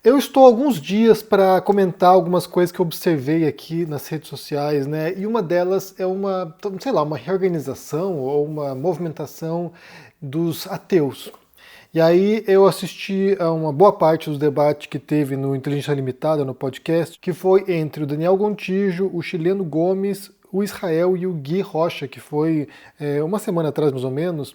Eu estou há alguns dias para comentar algumas coisas que eu observei aqui nas redes sociais, né? E uma delas é uma, sei lá, uma reorganização ou uma movimentação dos ateus. E aí eu assisti a uma boa parte dos debates que teve no Inteligência Limitada, no podcast, que foi entre o Daniel Gontijo, o Chileno Gomes, o Israel e o Gui Rocha, que foi uma semana atrás mais ou menos.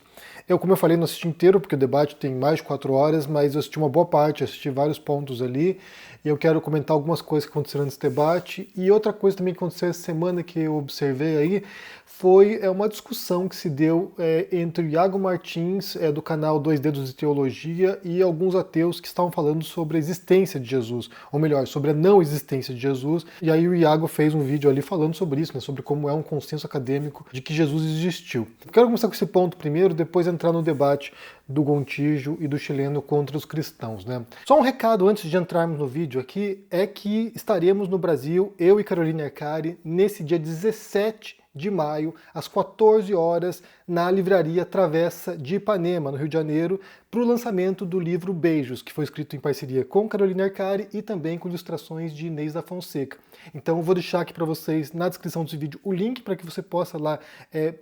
Como eu falei, não assisti inteiro, porque o debate tem mais de 4 horas, mas eu assisti uma boa parte, assisti vários pontos ali, e eu quero comentar algumas coisas que aconteceram nesse debate. E outra coisa também que aconteceu essa semana que eu observei aí foi uma discussão que se deu entre o Iago Martins, do canal Dois Dedos de Teologia, e alguns ateus que estavam falando sobre a existência de Jesus, ou melhor, sobre a não existência de Jesus. E aí o Iago fez um vídeo ali falando sobre isso, né, sobre como é um consenso acadêmico de que Jesus existiu. Eu quero começar com esse ponto primeiro, depois entrar no debate do Gontijo e do chileno contra os cristãos, né? Só um recado antes de entrarmos no vídeo aqui, é que estaremos no Brasil, eu e Carolina Arcari, nesse dia 17 de maio, às 14 horas, na Livraria Travessa de Ipanema, no Rio de Janeiro, para o lançamento do livro Beijos, que foi escrito em parceria com Carolina Arcari e também com ilustrações de Inês da Fonseca. Então eu vou deixar aqui para vocês, na descrição desse vídeo, o link para que você possa lá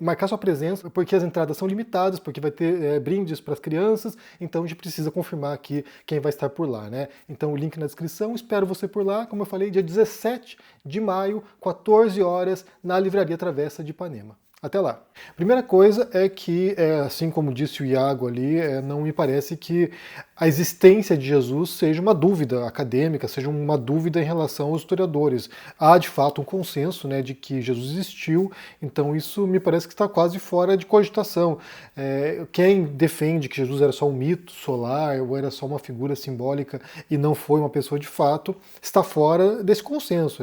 marcar sua presença, porque as entradas são limitadas, porque vai ter brindes para as crianças, então a gente precisa confirmar aqui quem vai estar por lá, né? Então o link na descrição, espero você por lá, como eu falei, dia 17 de maio, 14 horas, na Livraria Travessa de Ipanema. Até lá. Primeira coisa é que, assim como disse o Iago ali, não me parece que a existência de Jesus seja uma dúvida acadêmica, seja uma dúvida em relação aos historiadores. Há, de fato, um consenso, né, de que Jesus existiu, então isso me parece que está quase fora de cogitação. Quem defende que Jesus era só um mito solar, ou era só uma figura simbólica e não foi uma pessoa de fato, está fora desse consenso.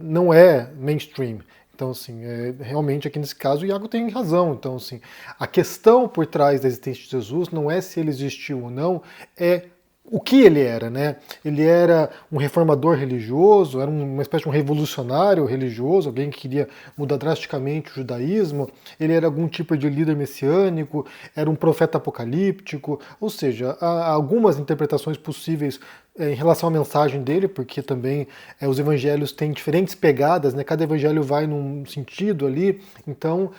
Não é mainstream. Então, assim, realmente aqui nesse caso o Iago tem razão. Então, assim, a questão por trás da existência de Jesus não é se ele existiu ou não, é o que ele era, né? Ele era um reformador religioso, era uma espécie de um revolucionário religioso, alguém que queria mudar drasticamente o judaísmo, ele era algum tipo de líder messiânico, era um profeta apocalíptico, ou seja, há algumas interpretações possíveis em relação à mensagem dele, porque também os evangelhos têm diferentes pegadas, né? Cada evangelho vai num sentido ali, então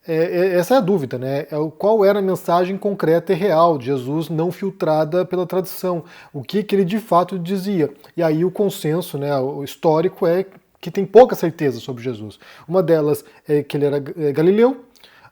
essa é a dúvida, né? Qual era a mensagem concreta e real de Jesus, não filtrada pela tradição? O que ele de fato dizia? E aí o consenso, né, o histórico é que tem pouca certeza sobre Jesus. Uma delas é que ele era galileu,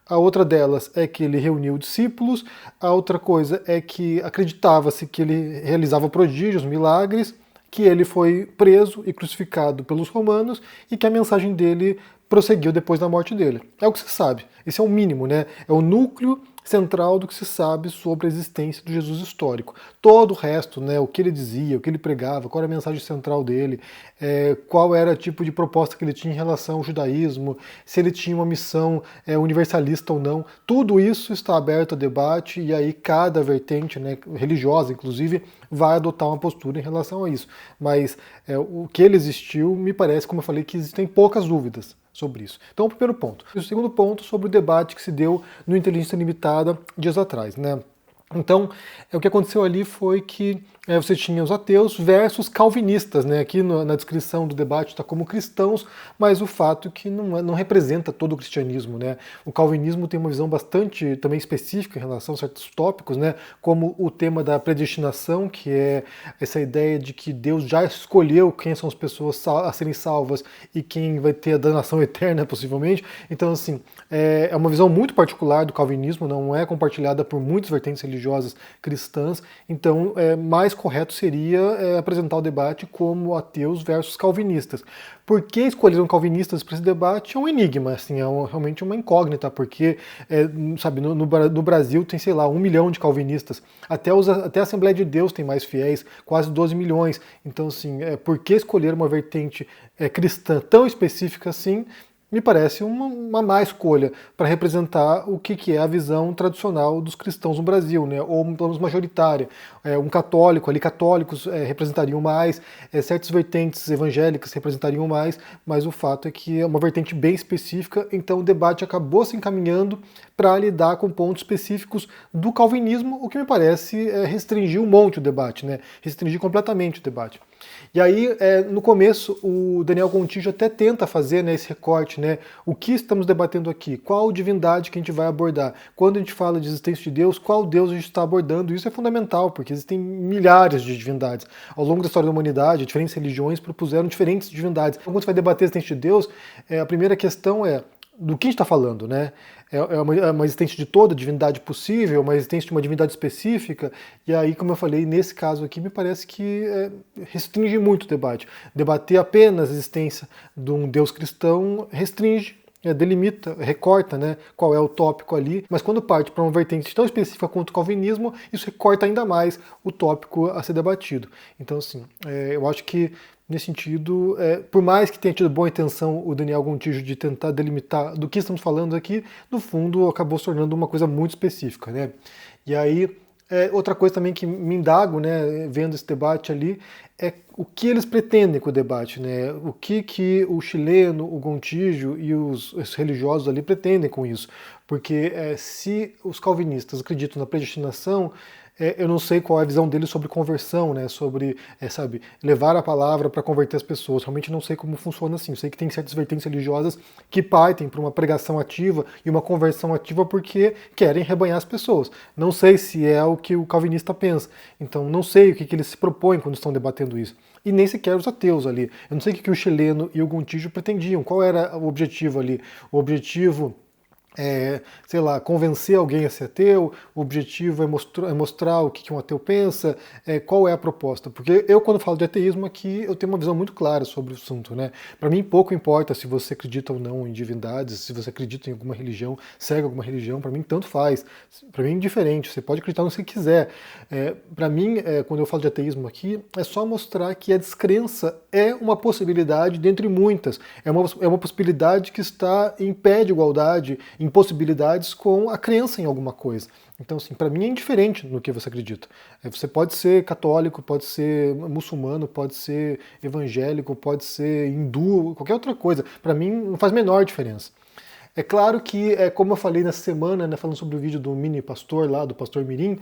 a outra delas é que ele reuniu discípulos, a outra coisa é que acreditava-se que ele realizava prodígios, milagres, que ele foi preso e crucificado pelos romanos e que a mensagem dele prosseguiu depois da morte dele. É o que se sabe. Esse é o mínimo, né? É o núcleo central do que se sabe sobre a existência do Jesus histórico. Todo o resto, né, o que ele dizia, o que ele pregava, qual era a mensagem central dele, qual era o tipo de proposta que ele tinha em relação ao judaísmo, se ele tinha uma missão universalista ou não, tudo isso está aberto a debate e aí cada vertente, né, religiosa inclusive, vai adotar uma postura em relação a isso. Mas o que ele existiu, me parece, como eu falei, que existem poucas dúvidas sobre isso. Então, o primeiro ponto. E o segundo ponto, sobre o debate que se deu no Inteligência Limitada dias atrás, né? Então, o que aconteceu ali foi que você tinha os ateus versus calvinistas, né? Aqui na descrição do debate está como cristãos, mas o fato é que não representa todo o cristianismo, né? O calvinismo tem uma visão bastante também específica em relação a certos tópicos, né? Como o tema da predestinação, que é essa ideia de que Deus já escolheu quem são as pessoas a serem salvas e quem vai ter a danação eterna, possivelmente. Então, assim, é uma visão muito particular do calvinismo, não é compartilhada por muitas vertentes religiosas cristãs, então mais correto seria apresentar o debate como ateus versus calvinistas. Por que escolheram calvinistas para esse debate é um enigma, assim, realmente uma incógnita, porque sabe, no Brasil tem, sei lá, 1 milhão de calvinistas, até a Assembleia de Deus tem mais fiéis, quase 12 milhões, então assim, por que escolher uma vertente cristã tão específica assim? me parece uma má escolha para representar o que é a visão tradicional dos cristãos no Brasil, né? Ou pelo menos majoritária. Um católico ali, católicos representariam mais, certas vertentes evangélicas representariam mais, mas o fato é que é uma vertente bem específica, então o debate acabou se encaminhando para lidar com pontos específicos do calvinismo, o que me parece restringir um monte o debate, né? Restringir completamente o debate. E aí, no começo, o Daniel Gontijo até tenta fazer, né, esse recorte, né? O que estamos debatendo aqui? Qual divindade que a gente vai abordar? Quando a gente fala de existência de Deus, qual Deus a gente está abordando? Isso é fundamental, porque existem milhares de divindades. Ao longo da história da humanidade, diferentes religiões propuseram diferentes divindades. Então, quando você vai debater a existência de Deus, a primeira questão é do que a gente está falando, né? É uma existência de toda divindade possível, uma existência de uma divindade específica, e aí, como eu falei, nesse caso aqui, me parece que restringe muito o debate. Debater apenas a existência de um Deus cristão restringe, delimita, recorta, né, qual é o tópico ali, mas quando parte para uma vertente tão específica quanto o calvinismo, isso recorta ainda mais o tópico a ser debatido. Então, assim, eu acho que nesse sentido, por mais que tenha tido boa intenção o Daniel Gontijo de tentar delimitar do que estamos falando aqui, no fundo acabou se tornando uma coisa muito específica, né? E aí, outra coisa também que me indago, né, vendo esse debate ali, é o que eles pretendem com o debate, né? O que o chileno, o Gontijo e os religiosos ali pretendem com isso. Porque se os calvinistas acreditam na predestinação, eu não sei qual é a visão deles sobre conversão, né? Sobre, sabe, levar a palavra para converter as pessoas. Realmente não sei como funciona assim. Eu sei que tem certas vertentes religiosas que partem para uma pregação ativa e uma conversão ativa porque querem rebanhar as pessoas. Não sei se é o que o calvinista pensa. Então não sei o que eles se propõem quando estão debatendo isso. E nem sequer os ateus ali. Eu não sei o que o chileno e o Gontijo pretendiam. Qual era o objetivo ali? O objetivo sei lá, convencer alguém a ser ateu, o objetivo é mostrar o que um ateu pensa, qual é a proposta. Porque eu, quando falo de ateísmo aqui, eu tenho uma visão muito clara sobre o assunto, né? Para mim, pouco importa se você acredita ou não em divindades, se você acredita em alguma religião, segue alguma religião, para mim, tanto faz. Para mim, é indiferente, você pode acreditar no que você quiser. Para mim, quando eu falo de ateísmo aqui, é só mostrar que a descrença é uma possibilidade dentre muitas. É uma possibilidade que está em pé de igualdade, impossibilidades com a crença em alguma coisa. Então, assim, para mim é indiferente no que você acredita. Você pode ser católico, pode ser muçulmano, pode ser evangélico, pode ser hindu, qualquer outra coisa. Para mim não faz a menor diferença. É claro que, como eu falei nessa semana, né, falando sobre o vídeo do mini pastor lá, do pastor Mirim,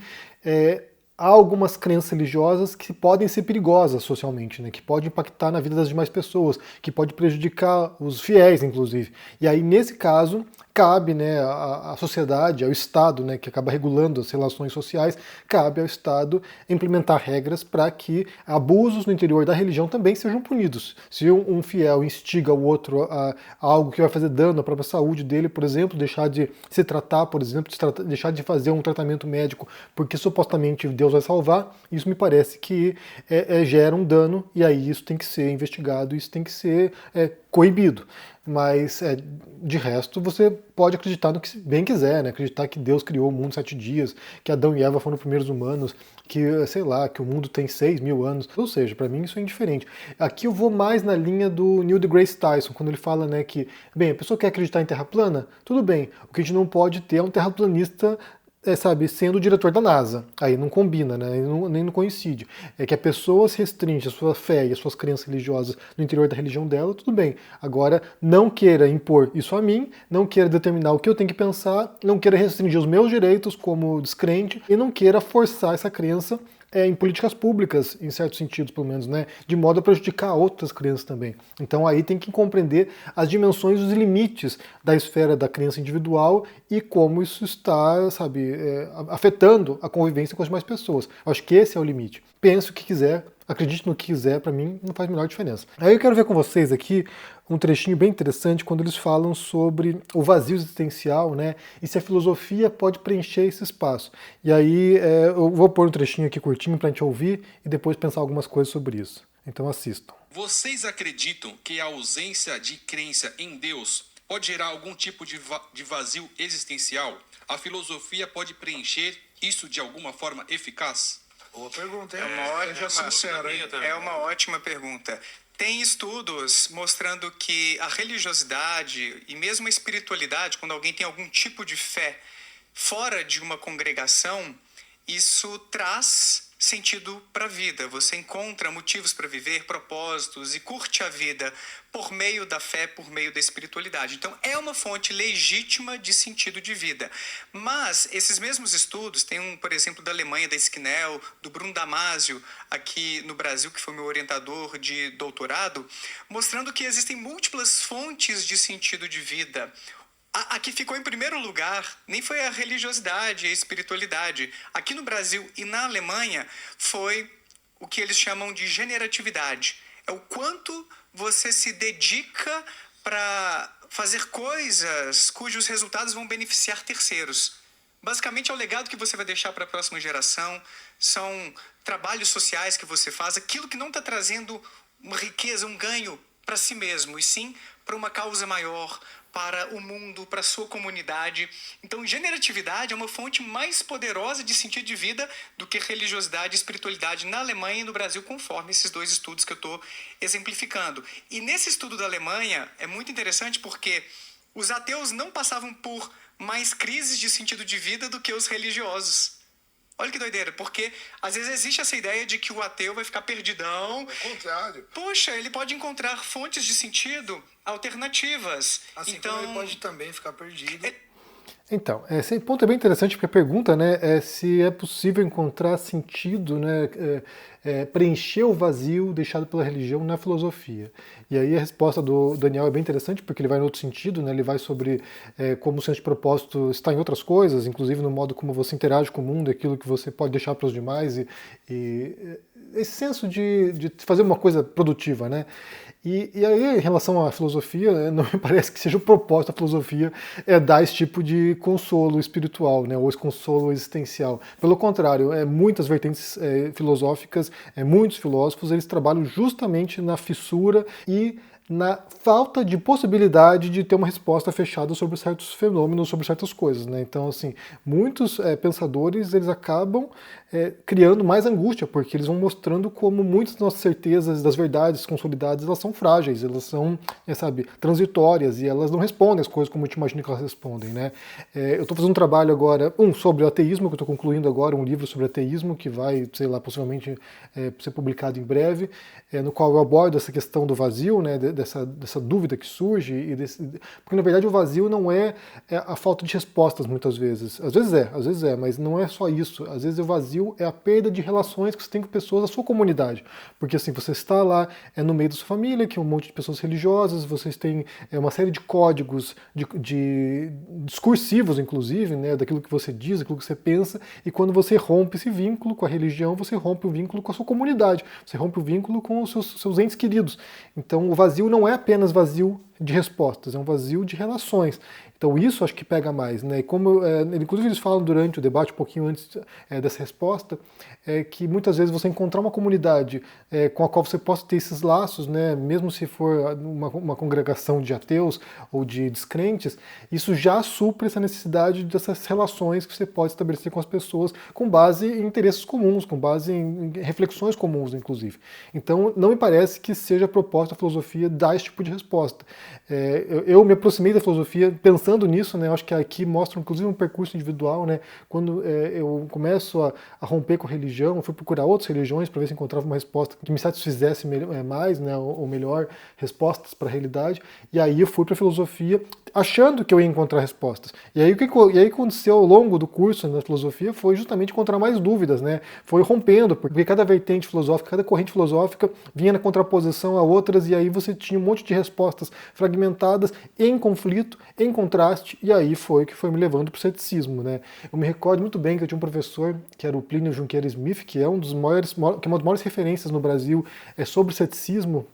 há algumas crenças religiosas que podem ser perigosas socialmente, né, que podem impactar na vida das demais pessoas, que pode prejudicar os fiéis, inclusive. E aí, nesse caso, cabe, né, à sociedade, ao Estado, né, que acaba regulando as relações sociais, cabe ao Estado implementar regras para que abusos no interior da religião também sejam punidos. Se um fiel instiga o outro a algo que vai fazer dano à própria saúde dele, por exemplo, deixar de se tratar, por exemplo, deixar de fazer um tratamento médico porque supostamente Deus vai salvar, isso me parece que gera um dano e aí isso tem que ser investigado, isso tem que ser coibido. Mas, de resto, você pode acreditar no que bem quiser, né? Acreditar que Deus criou o mundo em 7 dias, que Adão e Eva foram os primeiros humanos, que, sei lá, que o mundo tem 6.000 anos. Ou seja, para mim isso é indiferente. Aqui eu vou mais na linha do Neil deGrasse Tyson, quando ele fala, né, que, bem, a pessoa quer acreditar em terra plana? Tudo bem. O que a gente não pode ter é um terraplanista sabe, sendo o diretor da NASA. Aí não combina, né? Nem não coincide. É que a pessoa se restringe a sua fé e as suas crenças religiosas no interior da religião dela, tudo bem. Agora, não queira impor isso a mim, não queira determinar o que eu tenho que pensar, não queira restringir os meus direitos como descrente e não queira forçar essa crença em políticas públicas, em certos sentidos, pelo menos, né? De modo a prejudicar outras crianças também. Então aí tem que compreender as dimensões e os limites da esfera da crença individual e como isso está, sabe, afetando a convivência com as demais pessoas. Acho que esse é o limite. Pense o que quiser, acredite no que quiser, para mim não faz a menor diferença. Aí eu quero ver com vocês aqui um trechinho bem interessante quando eles falam sobre o vazio existencial, né? E se a filosofia pode preencher esse espaço. E aí eu vou pôr um trechinho aqui curtinho para a gente ouvir e depois pensar algumas coisas sobre isso. Então assistam. Vocês acreditam que a ausência de crença em Deus pode gerar algum tipo de vazio existencial? A filosofia pode preencher isso de alguma forma eficaz? Boa pergunta, É hein? uma ótima, Seja sincero, hein? é uma ótima pergunta. Tem estudos mostrando que a religiosidade e mesmo a espiritualidade, quando alguém tem algum tipo de fé fora de uma congregação, isso traz sentido para a vida. Você encontra motivos para viver, propósitos e curte a vida por meio da fé, por meio da espiritualidade. Então, é uma fonte legítima de sentido de vida. Mas esses mesmos estudos, tem um, por exemplo, da Alemanha, da Skinel, do Bruno Damasio, aqui no Brasil, que foi meu orientador de doutorado, mostrando que existem múltiplas fontes de sentido de vida. A que ficou em primeiro lugar nem foi a religiosidade, a espiritualidade. Aqui no Brasil e na Alemanha foi o que eles chamam de generatividade. É o quanto você se dedica para fazer coisas cujos resultados vão beneficiar terceiros. Basicamente é o legado que você vai deixar para a próxima geração, são trabalhos sociais que você faz, aquilo que não está trazendo uma riqueza, um ganho para si mesmo, e sim para uma causa maior, para o mundo, para a sua comunidade. Então, generatividade é uma fonte mais poderosa de sentido de vida do que religiosidade e espiritualidade na Alemanha e no Brasil, conforme esses dois estudos que eu estou exemplificando. E nesse estudo da Alemanha é muito interessante porque os ateus não passavam por mais crises de sentido de vida do que os religiosos. Olha que doideira, porque às vezes existe essa ideia de que o ateu vai ficar perdidão. Ao contrário. Poxa, ele pode encontrar fontes de sentido alternativas. Assim então, como ele pode também ficar perdido. Então, esse ponto é bem interessante porque a pergunta, né, é se é possível encontrar sentido, né, preencher o vazio deixado pela religião na filosofia. E aí a resposta do Daniel é bem interessante porque ele vai em outro sentido, né, ele vai sobre como o senso de propósito está em outras coisas, inclusive no modo como você interage com o mundo, aquilo que você pode deixar para os demais e esse senso de fazer uma coisa produtiva, né? E aí, em relação à filosofia, não me parece que seja o propósito da filosofia dar esse tipo de consolo espiritual, né, ou esse consolo existencial. Pelo contrário, muitas vertentes filosóficas, muitos filósofos, eles trabalham justamente na fissura e na falta de possibilidade de ter uma resposta fechada sobre certos fenômenos, sobre certas coisas, né? Então, assim, muitos pensadores, eles acabam criando mais angústia, porque eles vão mostrando como muitas das nossas certezas, das verdades consolidadas, elas são frágeis, elas são, sabe, transitórias, e elas não respondem as coisas como a gente imagina que elas respondem, né? Eu estou fazendo um trabalho agora, sobre o ateísmo, que eu estou concluindo agora, um livro sobre ateísmo, que vai, sei lá, possivelmente ser publicado em breve, no qual eu abordo essa questão do vazio, né, dessa dúvida que surge, porque na verdade o vazio não é a falta de respostas muitas vezes. Às vezes é, mas não é só isso. Às vezes o vazio é a perda de relações que você tem com pessoas da sua comunidade. Porque assim, você está lá no meio da sua família, que é um monte de pessoas religiosas, vocês têm uma série de códigos de discursivos, inclusive, né, daquilo que você diz, daquilo que você pensa, e quando você rompe esse vínculo com a religião, você rompe o vínculo com a sua comunidade, você rompe o vínculo com os seus entes queridos. Então o vazio não é apenas vazio de respostas, é um vazio de relações. Então isso acho que pega mais, né? E como, inclusive eles falam durante o debate, um pouquinho antes dessa resposta, que muitas vezes você encontrar uma comunidade com a qual você possa ter esses laços, né? Mesmo se for uma congregação de ateus ou de descrentes, isso já supre essa necessidade dessas relações que você pode estabelecer com as pessoas com base em interesses comuns, com base em reflexões comuns, inclusive. Então não me parece que seja a proposta da filosofia dar esse tipo de resposta. Eu me aproximei da filosofia pensando nisso, né? Eu acho que aqui mostra inclusive um percurso individual, né? Quando eu começo a romper com a religião, eu fui procurar outras religiões para ver se encontrava uma resposta que me satisfizesse mais, né? Ou melhor, respostas para a realidade. E aí eu fui para a filosofia achando que eu ia encontrar respostas. E aí o que aconteceu ao longo do curso na filosofia foi justamente encontrar mais dúvidas, né? Foi rompendo, porque cada vertente filosófica, cada corrente filosófica vinha na contraposição a outras, e aí você tinha um monte de respostas fragmentadas, em conflito, em contraste, e aí foi que foi me levando para o ceticismo, né? Eu me recordo muito bem que eu tinha um professor, que era o Plínio Junqueira Smith, que é uma das maiores referências no Brasil sobre ceticismo.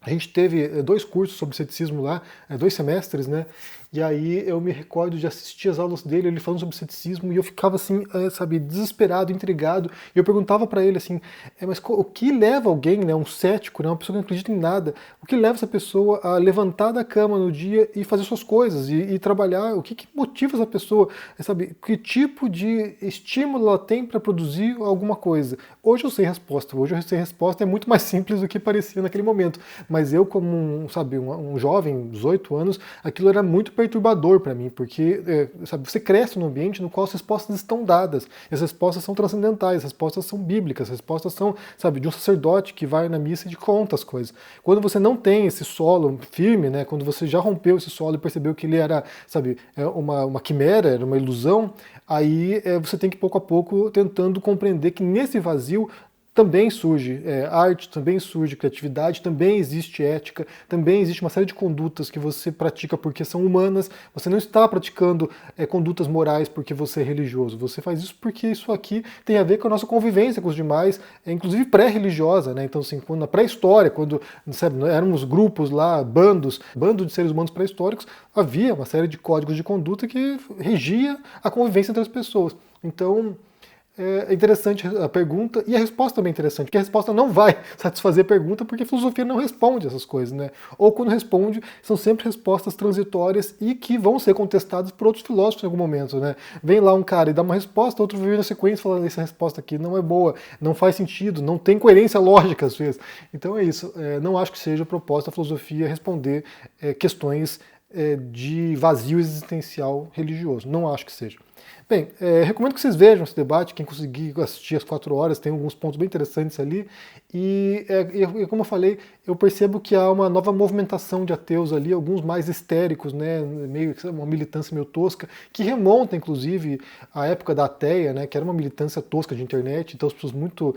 A gente teve 2 cursos sobre ceticismo lá, 2 semestres, né? e aí eu me recordo de assistir as aulas dele, ele falando sobre ceticismo, e eu ficava assim, sabe, desesperado, intrigado, e eu perguntava para ele assim, mas o que leva alguém, né, um cético, né, uma pessoa que não acredita em nada, o que leva essa pessoa a levantar da cama no dia e fazer suas coisas, e trabalhar, o que motiva essa pessoa, sabe, que tipo de estímulo ela tem para produzir alguma coisa. Hoje eu sei a resposta, é muito mais simples do que parecia naquele momento, mas eu como um jovem, 18 anos, aquilo era muito perturbador para mim, porque sabe, você cresce num ambiente no qual as respostas estão dadas, e as respostas são transcendentais, as respostas são bíblicas, as respostas são, sabe, de um sacerdote que vai na missa e conta as coisas. Quando você não tem esse solo firme, né, quando você já rompeu esse solo e percebeu que ele era, sabe, uma quimera, era uma ilusão, aí você tem que pouco a pouco tentando compreender que nesse vazio também surge arte, também surge criatividade, também existe ética, também existe uma série de condutas que você pratica porque são humanas. Você não está praticando condutas morais porque você é religioso. Você faz isso porque isso aqui tem a ver com a nossa convivência com os demais, inclusive pré-religiosa, né? Então, assim, quando na pré-história, quando, sabe, éramos grupos lá, bando de seres humanos pré-históricos, havia uma série de códigos de conduta que regia a convivência entre as pessoas. Então, é interessante a pergunta, e a resposta também é interessante, porque a resposta não vai satisfazer a pergunta, porque a filosofia não responde essas coisas, né? Ou quando responde, são sempre respostas transitórias e que vão ser contestadas por outros filósofos em algum momento, né? Vem lá um cara e dá uma resposta, outro vem na sequência e fala, essa resposta aqui não é boa, não faz sentido, não tem coerência lógica às vezes. Então é isso, não acho que seja a proposta da filosofia responder questões de vazio existencial religioso, não acho que seja. Bem, recomendo que vocês vejam esse debate, quem conseguir assistir às 4 horas, tem alguns pontos bem interessantes ali, e como eu falei, eu percebo que há uma nova movimentação de ateus ali, alguns mais histéricos, né, meio uma militância meio tosca, que remonta inclusive à época da ateia, né, que era uma militância tosca de internet, então as pessoas muito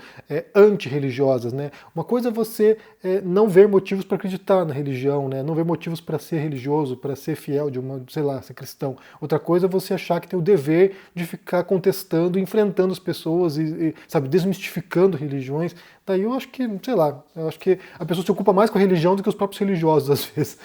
anti-religiosas, né. Uma coisa é você não ver motivos para acreditar na religião, né, não ver motivos para ser religioso, para ser fiel, sei lá, ser cristão. Outra coisa é você achar que tem o dever de ficar contestando, enfrentando as pessoas e sabe, desmistificando religiões. Daí eu acho que, sei lá, eu acho que a pessoa se ocupa mais com a religião do que os próprios religiosos, às vezes.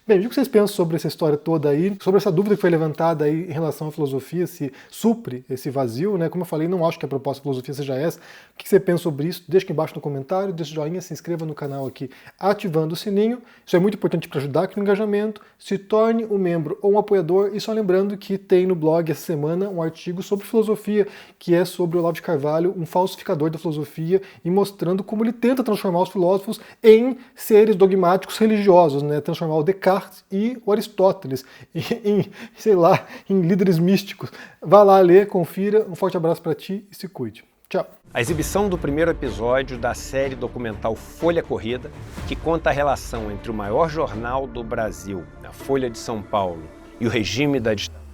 Bem, o que vocês pensam sobre essa história toda aí, sobre essa dúvida que foi levantada aí em relação à filosofia, se supre esse vazio, né? Como eu falei, não acho que a proposta da filosofia seja essa. O que você pensa sobre isso? Deixa aqui embaixo no comentário, deixa o joinha, se inscreva no canal aqui ativando o sininho. Isso é muito importante para ajudar aqui no engajamento. Se torne um membro ou um apoiador. E só lembrando que tem no blog essa semana um artigo sobre filosofia, que é sobre o Olavo de Carvalho, um falsificador da filosofia, e mostrando como ele tenta transformar os filósofos em seres dogmáticos religiosos, né? Transformar o Descartes e o Aristóteles em líderes místicos. Vá lá ler, confira. Um forte abraço para ti e se cuide. Tchau. A exibição do primeiro episódio da série documental Folha Corrida, que conta a relação entre o maior jornal do Brasil, a Folha de São Paulo, e o regime da ditadura,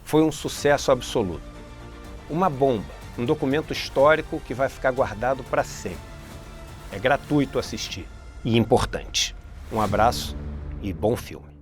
foi um sucesso absoluto. Uma bomba, um documento histórico que vai ficar guardado para sempre. É gratuito assistir e importante. Um abraço e bom filme.